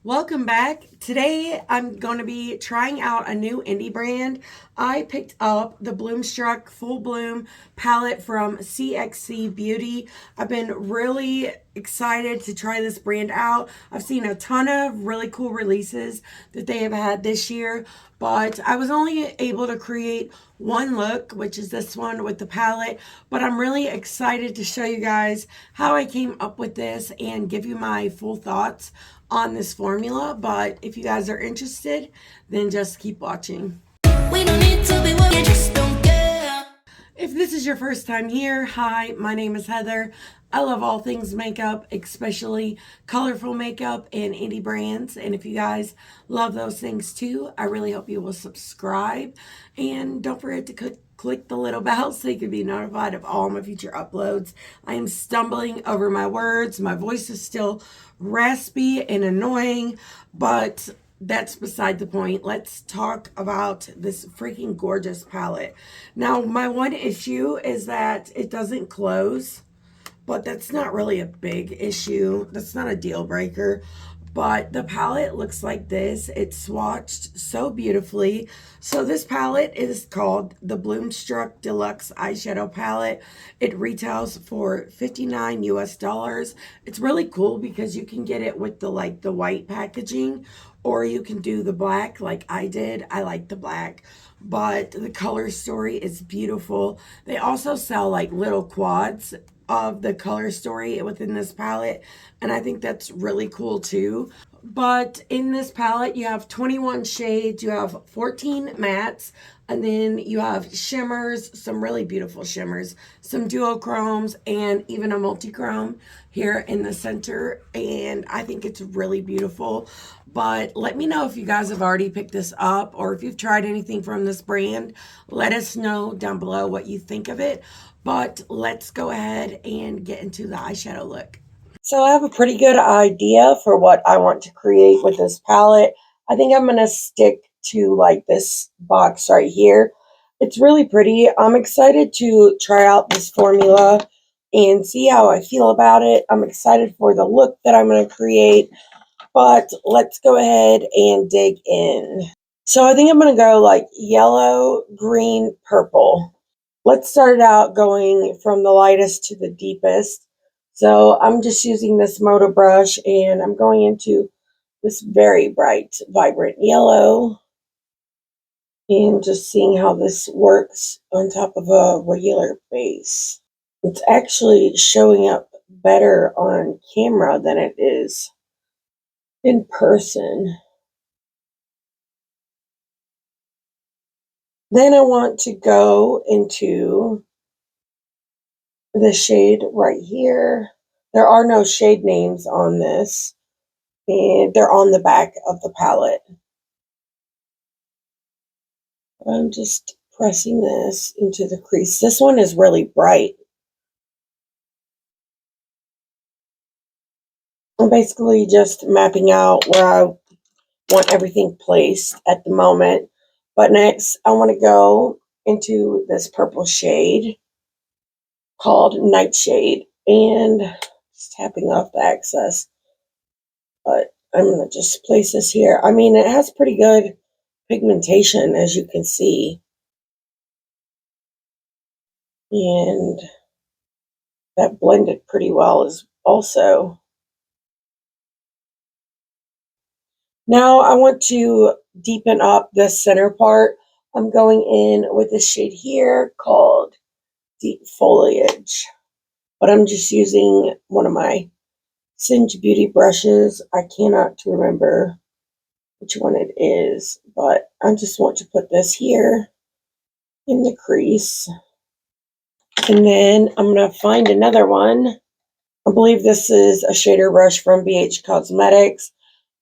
Welcome back. Today I'm going to be trying out a new indie brand. I picked up the BLOOMSTRUCK Full Bloom palette from CXC Beauty. I've been really excited to try this brand out. I've seen a ton of really cool releases that they have had this year, but I was only able to create one look, which is this one with the palette, but I'm really excited to show you guys how I came up with this and give you my full thoughts on this formula. But if you guys are interested, then just keep watching. We don't need to be what you just don't care. If this is your first time here, hi, my name is Heather. I love all things makeup, especially colorful makeup and indie brands. And if you guys love those things too, I really hope you will subscribe. And don't forget to click the little bell so you can be notified of all my future uploads. I am stumbling over my words. My voice is still raspy and annoying, but that's beside the point. Let's talk about this freaking gorgeous palette. Now, my one issue is that it doesn't close, but that's not really a big issue. That's not a deal breaker. But the palette looks like this. It's swatched so beautifully. So this palette is called the BLOOMSTRUCK Deluxe Eyeshadow Palette. It retails for $59 US. It's really cool because you can get it with the white packaging, or you can do the black like I did. I like the black, but the color story is beautiful. They also sell like little quads of the color story within this palette, and I think that's really cool too. But in this palette you have 21 shades, you have 14 mattes, and then you have shimmers, some really beautiful shimmers, some duochromes, and even a multi-chrome here in the center, and I think it's really beautiful. But let me know if you guys have already picked this up or if you've tried anything from this brand. Let us know down below what you think of it. But let's go ahead and get into the eyeshadow look. So I have a pretty good idea for what I want to create with this palette. I think I'm going to stick to like this box right here. It's really pretty. I'm excited to try out this formula and see how I feel about it. I'm excited for the look that I'm going to create, but let's go ahead and dig in. So I think I'm going to go like yellow, green, purple. Let's start out going from the lightest to the deepest. So I'm just using this motor brush and I'm going into this very bright, vibrant yellow and just seeing how this works on top of a regular base. It's actually showing up better on camera than it is in person. Then I want to go into the shade right here. There are no shade names on this, and they're on the back of the palette. I'm just pressing this into the crease. This one is really bright. I'm basically just mapping out where I want everything placed at the moment. But next, I want to go into this purple shade called Nightshade, and just tapping off the excess. But I'm going to just place this here. I mean, it has pretty good pigmentation, as you can see. And that blended pretty well as also. Now I want to deepen up the center part. I'm going in with this shade here called Deep Foliage. But I'm just using one of my Singe Beauty brushes. I cannot remember which one it is, but I just want to put this here in the crease. And then I'm going to find another one. I believe this is a shader brush from BH Cosmetics,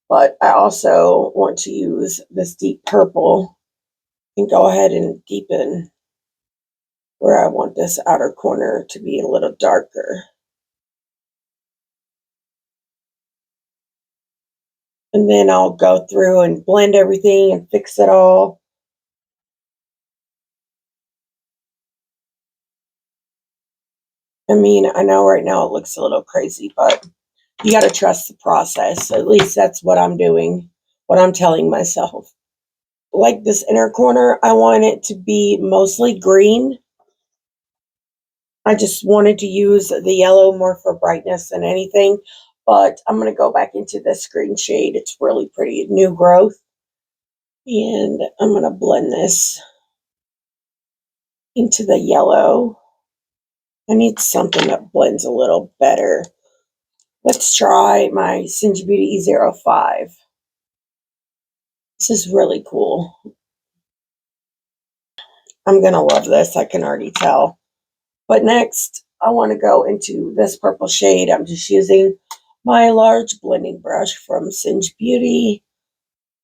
but I also want to use this deep purple and go ahead and deepen where I want this outer corner to be a little darker. And then I'll go through and blend everything and fix it all. I mean, I know right now it looks a little crazy, but You got to trust the process. At least that's what I'm doing, what I'm telling myself. Like this inner corner, I want it to be mostly green. I just wanted to use the yellow more for brightness than anything. But I'm going to go back into this green shade. It's really pretty. New growth. And I'm going to blend this into the yellow. I need something that blends a little better. Let's try my Singe Beauty E05. This is really cool. I'm going to love this. I can already tell. But next, I want to go into this purple shade. I'm just using my large blending brush from Singe Beauty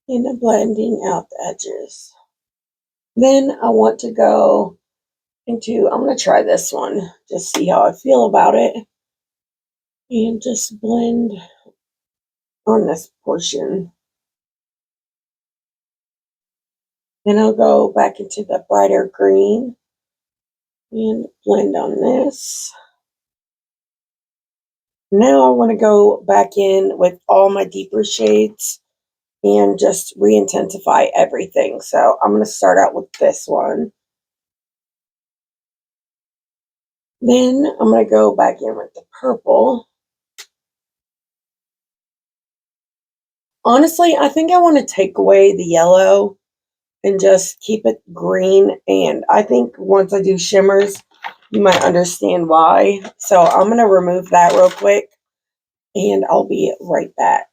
and I'm blending out the edges. Then I want to go into, I'm going to try this one, just see how I feel about it. And just blend on this portion. Then I'll go back into the brighter green and blend on this. Now I want to go back in with all my deeper shades and just re-intensify everything. So I'm going to start out with this one. Then I'm going to go back in with the purple. Honestly, I think I want to take away the yellow and just keep it green. And I think once I do shimmers, you might understand why. So I'm going to remove that real quick and I'll be right back.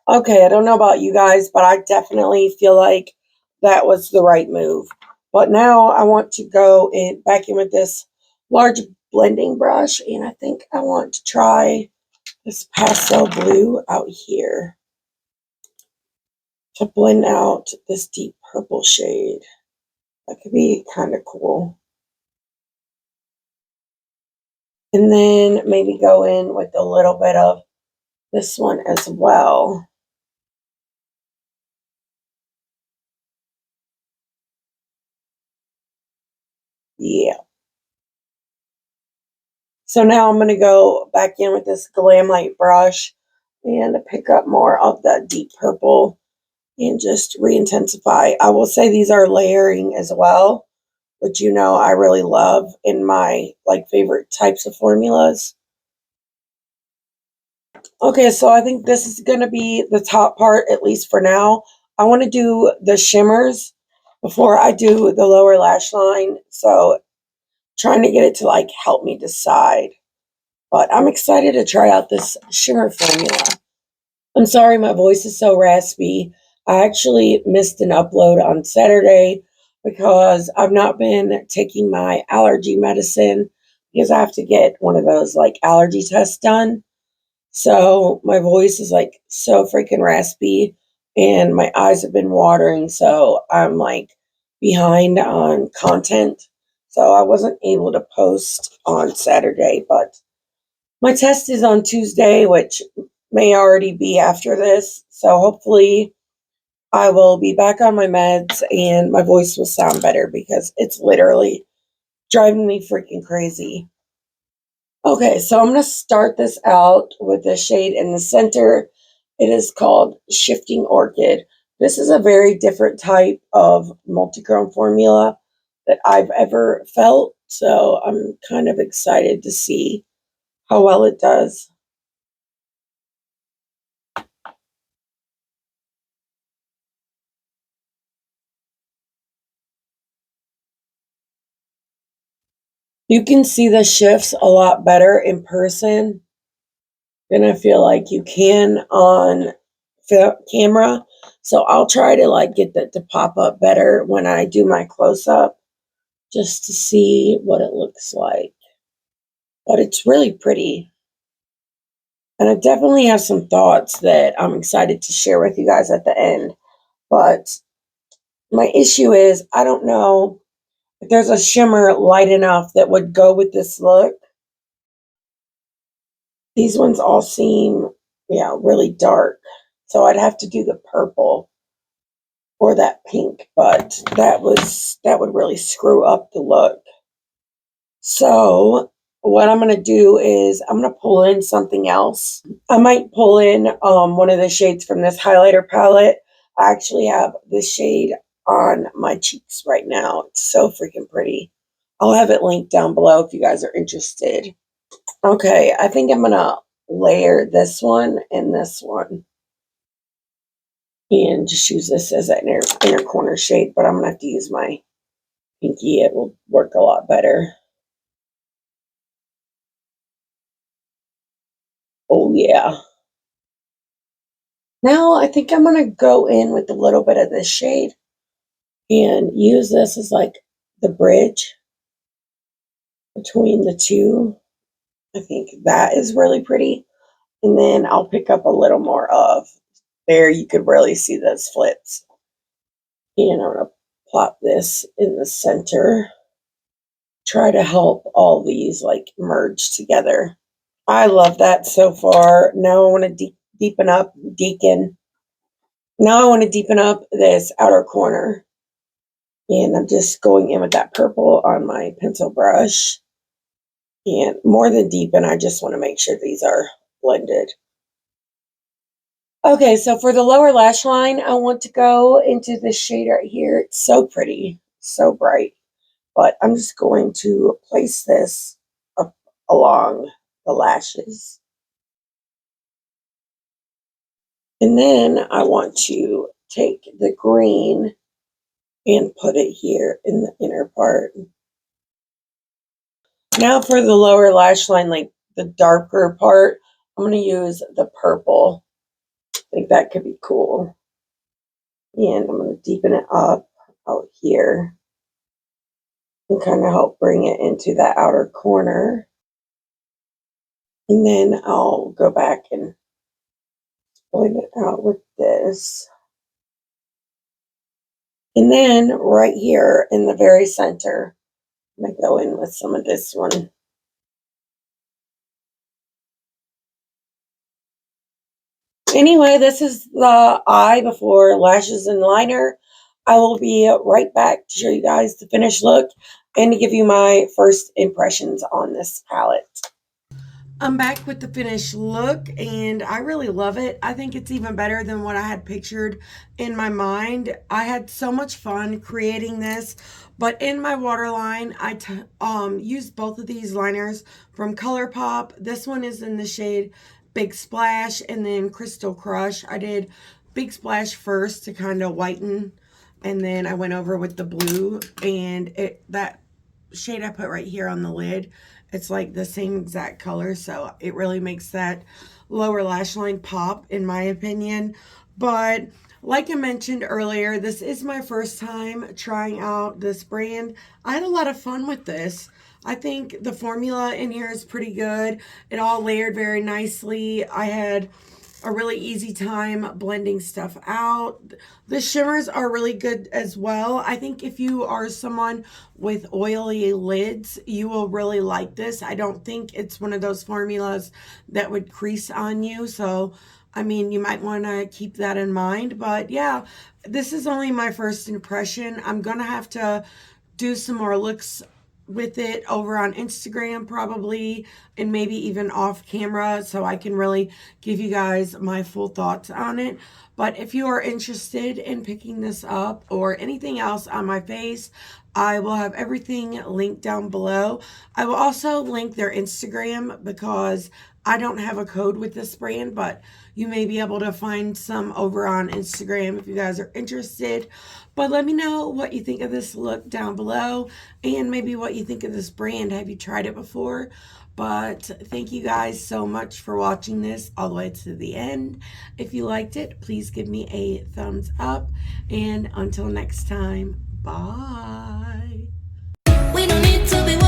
Okay, I don't know about you guys, but I definitely feel like that was the right move. But now I want to go in back in with this large blending brush, and I think I want to try this pastel blue out here to blend out this deep purple shade. That could be kind of cool. And then maybe go in with a little bit of this one as well. Yeah. So now I'm going to go back in with this Glam Light brush and pick up more of that deep purple and just re-intensify. I will say these are layering as well, which you know I really love in my favorite types of formulas. Okay, so I think this is going to be the top part, at least for now. I want to do the shimmers before I do the lower lash line. So trying to get it to help me decide. But I'm excited to try out this shimmer formula. I'm sorry my voice is so raspy. I actually missed an upload on Saturday because I've not been taking my allergy medicine because I have to get one of those allergy tests done. So my voice is so freaking raspy and my eyes have been watering. So I'm behind on content. So I wasn't able to post on Saturday, but my test is on Tuesday, which may already be after this. So hopefully I will be back on my meds and my voice will sound better because it's literally driving me freaking crazy. Okay, so I'm going to start this out with the shade in the center. It is called Shifting Orchid. This is a very different type of multichrome formula that I've ever felt. So I'm kind of excited to see how well it does. You can see the shifts a lot better in person than I feel like you can on camera. So I'll try to get that to pop up better when I do my close-up just to see what it looks like. But it's really pretty. And I definitely have some thoughts that I'm excited to share with you guys at the end. But my issue is I don't know if there's a shimmer light enough that would go with this look. These ones all seem, really dark. So I'd have to do the purple or that pink, but that would really screw up the look. So what I'm going to do is I'm going to pull in something else. I might pull in one of the shades from this highlighter palette. I actually have this shade on my cheeks right now. It's so freaking pretty. I'll have it linked down below if you guys are interested. Okay, I think I'm going to layer this one and this one. And just use this as an inner corner shade, but I'm going to have to use my pinky. It will work a lot better. Oh, yeah. Now I think I'm going to go in with a little bit of this shade and use this as like the bridge between the two. I think that is really pretty. And then I'll pick up a little more of there. You could really see those flips. And I'm going to plop this in the center. Try to help all these like merge together. I love that so far. Now I want to deepen up Now I want to deepen up this outer corner. And I'm just going in with that purple on my pencil brush. And more than deepen, I just want to make sure these are blended. Okay, so for the lower lash line, I want to go into this shade right here. It's so pretty, so bright. But I'm just going to place this up along the lashes. And then I want to take the green and put it here in the inner part. Now for the lower lash line, like the darker part, I'm going to use the purple. I think that could be cool. And I'm going to deepen it up out here and kind of help bring it into that outer corner. And then I'll go back and blend it out with this. And then right here in the very center, I'm going to go in with some of this one. Anyway, this is the eye before lashes and liner. I will be right back to show you guys the finished look and to give you my first impressions on this palette. I'm back with the finished look and I really love it. I think it's even better than what I had pictured in my mind. I had so much fun creating this, but in my waterline, I used both of these liners from ColourPop. This one is in the shade Big Splash and then Crystal Crush. I did Big Splash first to kind of whiten, and then I went over with the blue, and that shade I put right here on the lid, it's like the same exact color, so it really makes that lower lash line pop in my opinion. But like I mentioned earlier, this is my first time trying out this brand. I had a lot of fun with this. I think the formula in here is pretty good. It all layered very nicely. I had a really easy time blending stuff out. The shimmers are really good as well. I think if you are someone with oily lids, you will really like this. I don't think it's one of those formulas that would crease on you. So, I mean, you might want to keep that in mind. But yeah, this is only my first impression. I'm going to have to do some more looks with it over on Instagram probably, and maybe even off camera, so I can really give you guys my full thoughts on it. But if you are interested in picking this up or anything else on my face, I will have everything linked down below. I will also link their Instagram because I don't have a code with this brand, but you may be able to find some over on Instagram if you guys are interested. But let me know what you think of this look down below and maybe what you think of this brand. Have you tried it before? But thank you guys so much for watching this all the way to the end. If you liked it, please give me a thumbs up. And until next time, bye. We don't need to be